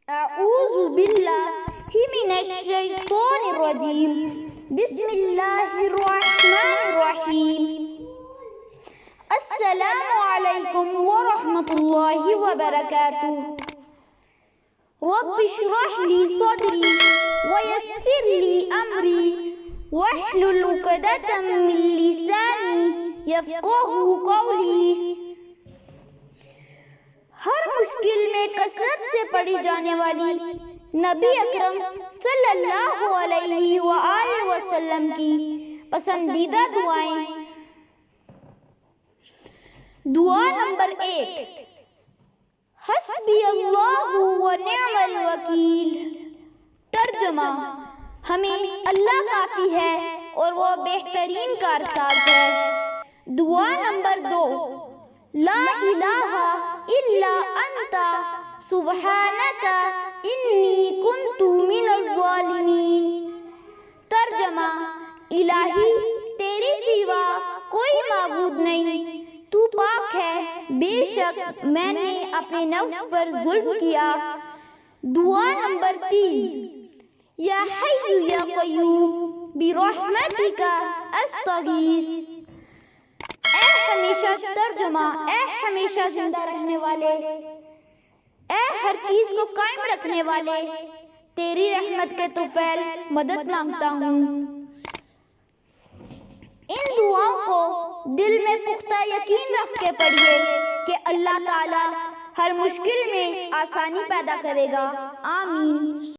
أعوذ بالله من الشيطان الرجيم بسم الله الرحمن الرحيم السلام عليكم ورحمة الله وبركاته رب اشرح لي صدري ويسر لي أمري واحلل عقدة من لساني يفقهوا قولي ہر مشکل میں کثرت سے پڑھی جانے والی نبی اکرم صلی اللہ علیہ وآلہ وسلم کی پسندیدہ دعائیں۔ دعا نمبر 1، حسبی اللہ ونعم الوکیل۔ ترجمہ، ہمیں اللہ کافی ہے اور وہ بہترین کارساز ہے۔ دعا نمبر 2، لا الہ الا انت سبحانک انی کنت من الظالمین۔ ترجمہ، الہی تیرے سوا کوئی معبود نہیں، تو پاک ہے، بے شک میں نے اپنے نفس پر ظلم کیا۔ دعا نمبر 3، یا حی یا قیوم برحمتک استغیث۔ ترجمہ، اے ہمیشہ زندہ رہنے والے، اے ہر چیز کو قائم رکھنے والے، تیری رحمت کے طفیل مدد مانگتا ہوں۔ ان دعاؤں کو دل میں پختہ یقین رکھ کے پڑھیے کہ اللہ تعالی ہر مشکل میں آسانی پیدا کرے گا۔ آمین۔